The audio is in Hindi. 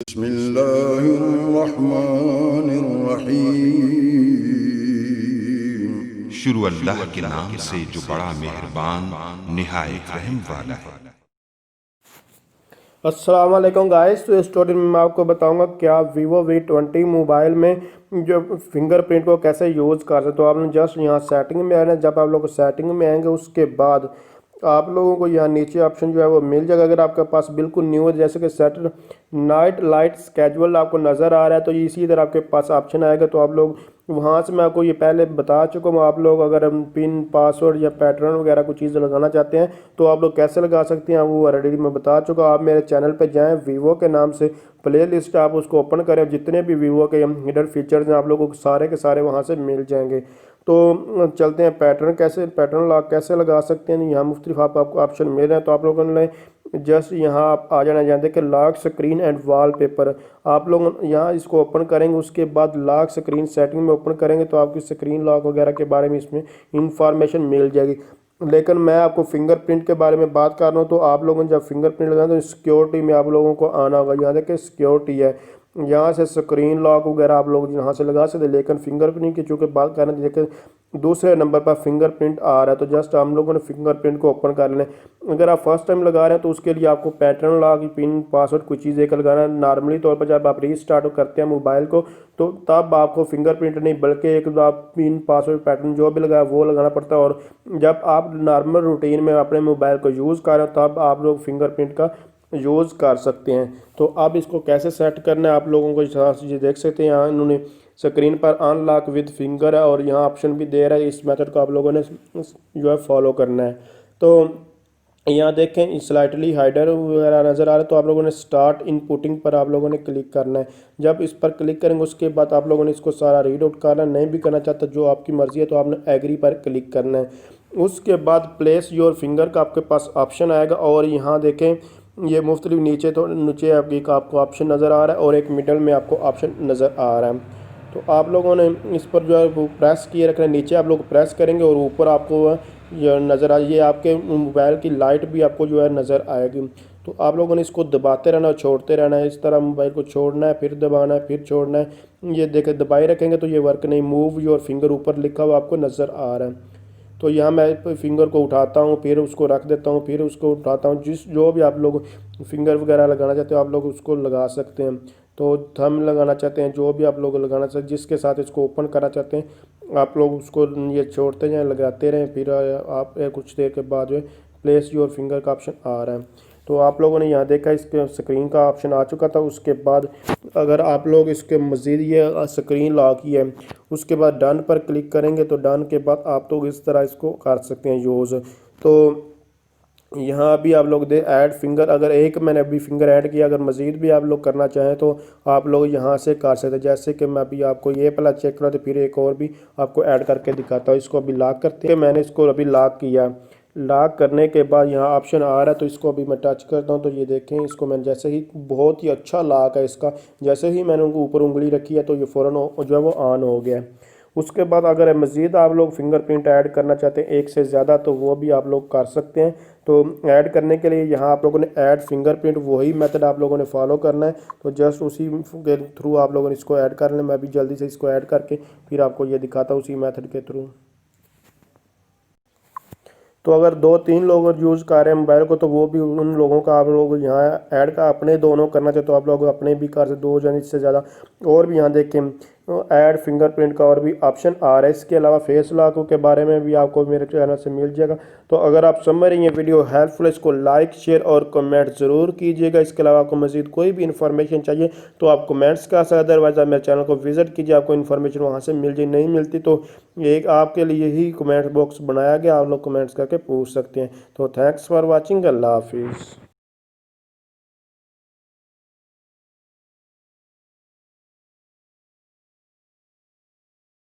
बिस्मिल्लाहिर्रहमानिर्रहीम। शुरू अल्लाह के नाम से जो बड़ा मेहरबान निहायत रहम वाला है। अस्सलाम वालेकुम गाइस। तो इस ट्यूटोरियल में मैं आपको बताऊंगा कि आप वीवो V20 मोबाइल में जो फिंगरप्रिंट को कैसे यूज़ कर सकते हो। तो आपने जस्ट यहाँ सेटिंग में आना है। जब आप लोग सेटिंग में आएंगे उसके बाद आप लोगों को यहाँ नीचे ऑप्शन जो है वो मिल जाएगा। अगर आपके पास बिल्कुल न्यू है, जैसे कि सेट नाइट लाइट स्केजुअल आपको नज़र आ रहा है, तो इसी तरह आपके पास ऑप्शन आएगा। तो आप लोग वहाँ से, मैं आपको ये पहले बता चुका हूँ, आप लोग अगर पिन पासवर्ड या पैटर्न वगैरह कुछ चीज़ लगाना चाहते हैं तो आप लोग कैसे लगा सकते हैं वो ऑलरेडी मैं बता चुका। आप मेरे चैनल पे जाएं, वीवो के नाम से प्ले लिस्ट आप उसको ओपन करें, जितने भी वीवो के हिडन फीचर्स हैं आप लोगों को सारे के सारे वहाँ से मिल जाएंगे। तो चलते हैं पैटर्न लॉक कैसे लगा सकते हैं। यहाँ मुख्तलिफ आपको ऑप्शन मिल रहे हैं। तो आप लोगों ने जस्ट यहाँ आप आ जाना चाहते हैं कि लॉक स्क्रीन एंड वॉलपेपर, आप लोग यहाँ इसको ओपन करेंगे। उसके बाद लॉक स्क्रीन सेटिंग में ओपन करेंगे तो आपकी स्क्रीन लॉक वगैरह के बारे में इसमें इंफॉर्मेशन मिल जाएगी। लेकिन मैं आपको फिंगरप्रिंट के बारे में बात कर रहा हूँ। तो आप लोगों ने जब फिंगरप्रिंट लगाना तो सिक्योरिटी में आप लोगों को आना होगा। यहाँ देखिए सिक्योरिटी है, यहाँ से स्क्रीन लॉक वगैरह आप लोग यहाँ से लगा सकते हैं। लेकिन फिंगरप्रिंट की चूँकि बात कर रहे हैं, देखिए दूसरे नंबर पर फिंगरप्रिंट आ रहा है। तो जस्ट हम लोगों ने फिंगरप्रिंट को ओपन कर लें। अगर आप फर्स्ट टाइम लगा रहे हैं तो उसके लिए आपको पैटर्न लॉक, पिन, पासवर्ड कुछ चीज़ एक लगाना है। नॉर्मली तौर पर जब आप रीस्टार्ट करते हैं मोबाइल को तो तब आपको फिंगरप्रिंट नहीं बल्कि एक आप पिन, पासवर्ड, पैटर्न जो भी लगाया वो लगाना पड़ता है। और जब आप नॉर्मल रूटीन में अपने मोबाइल को यूज़ कर रहे हो तब आप लोग फिंगरप्रिंट का यूज़ कर सकते हैं। तो अब इसको कैसे सेट करना है आप लोगों को ये देख सकते हैं। यहाँ इन्होंने स्क्रीन पर अनलॉक विद फिंगर है और यहाँ ऑप्शन भी दे रहा है। इस मेथड को आप लोगों ने जो है फॉलो करना है। तो यहाँ देखें स्लाइटली हाइडर वगैरह नज़र आ रहा है। तो आप लोगों ने स्टार्ट इनपुटिंग पर आप लोगों ने क्लिक करना है। जब इस पर क्लिक करेंगे उसके बाद आप लोगों ने इसको सारा रीड आउट करना है। नहीं भी करना चाहता जो आपकी मर्ज़ी है तो आपने एग्री पर क्लिक करना है। उसके बाद प्लेस योर फिंगर का आपके पास ऑप्शन आएगा और यहाँ देखें ये मुख्तलिफ नीचे तो नीचे आपको ऑप्शन नज़र आ रहा है और एक मिडल में आपको ऑप्शन नज़र आ रहा है। तो आप लोगों ने इस पर जो है वो प्रेस किए रखना है। नीचे आप लोग प्रेस करेंगे और ऊपर आपको ये नज़र आ, ये आपके मोबाइल की लाइट भी आपको जो है नज़र आएगी। तो आप लोगों ने इसको दबाते रहना और छोड़ते रहना है। इस तरह मोबाइल को छोड़ना है, फिर दबाना है, फिर छोड़ना है। ये देखें दबाए रखेंगे तो ये वर्क नहीं। मूव योर फिंगर ऊपर लिखा हुआ आपको नज़र आ रहा है। तो यहाँ मैं फिंगर को उठाता हूँ, फिर उसको रख देता हूँ, फिर उसको उठाता हूँ। जो भी आप लोग फिंगर वगैरह लगाना चाहते हो आप लोग उसको लगा सकते हैं। तो थंब लगाना चाहते हैं, जो भी आप लोग लगाना चाहते हैं, जिसके साथ इसको ओपन करना चाहते हैं आप लोग उसको ये छोड़ते जाएँ, लगाते रहें। फिर आप कुछ देर के बाद जो है प्लेस योर फिंगर का ऑप्शन आ रहा है। तो आप लोगों ने यहाँ देखा इसके स्क्रीन का ऑप्शन आ चुका था। उसके बाद अगर आप लोग इसके मज़ीद ये स्क्रीन लॉक ही है, उसके बाद डन पर क्लिक करेंगे तो डन के बाद आप लोग इस तरह इसको कर सकते हैं यूज़। तो यहाँ अभी आप लोग दे ऐड फिंगर, अगर एक मैंने अभी फिंगर ऐड किया, अगर मज़ीद भी आप लोग करना चाहें तो आप लोग यहाँ से कर सकते हैं। जैसे कि मैं अभी आपको ये पहला चेक करा तो फिर एक और भी आपको ऐड करके दिखाता हूँ। इसको अभी लॉक करते हैं। मैंने इसको अभी लॉक किया। लॉक करने के बाद यहाँ ऑप्शन आ रहा है तो इसको अभी मैं टच करता हूँ। तो ये देखें इसको मैंने जैसे ही, बहुत ही अच्छा लॉक है इसका, जैसे ही मैंने उनको ऊपर उंगली रखी है तो ये फ़ौरन जो है वो ऑन हो गया। उसके बाद अगर मज़ीद आप लोग फिंगरप्रिंट ऐड करना चाहते हैं एक से ज़्यादा तो वो भी आप लोग कर सकते हैं। तो ऐड करने के लिए यहाँ आप लोगों ने ऐड फिंगरप्रिंट वही मेथड आप लोगों ने फॉलो करना है। तो जस्ट उसी के थ्रू आप लोगों ने इसको ऐड कर लें। मैं अभी जल्दी से इसको ऐड करके फिर आपको ये दिखाता हूँ उसी मेथड के थ्रू। तो अगर 2-3 लोग यूज़ कर रहे हैं मोबाइल को तो वो भी उन लोगों का आप लोग यहाँ ऐड का अपने दोनों करना चाहते तो आप लोग अपने भी कर सकते, 2 जन इससे ज़्यादा। और भी यहाँ देखें ऐड फिंगरप्रिंट का और भी ऑप्शन आ रहा है। इसके अलावा फेस लॉक के बारे में भी आपको मेरे चैनल से मिल जाएगा। तो अगर आप समझ रही हैं वीडियो हेल्पफुल है, इसको लाइक, शेयर और कमेंट ज़रूर कीजिएगा। इसके अलावा आपको मज़ीद कोई भी इन्फॉर्मेशन चाहिए तो आप कमेंट्स कर सकते हैं। अदरवाइज़ आप मेरे चैनल को विज़िट कीजिए, आपको इन्फॉर्मेशन वहाँ से मिल जाए। नहीं मिलती तो एक आपके लिए ही कमेंट बॉक्स बनाया गया, आप लोग कमेंट्स करके पूछ सकते हैं। तो थैंक्स फॉर वॉचिंग। अल्लाह हाफिज़।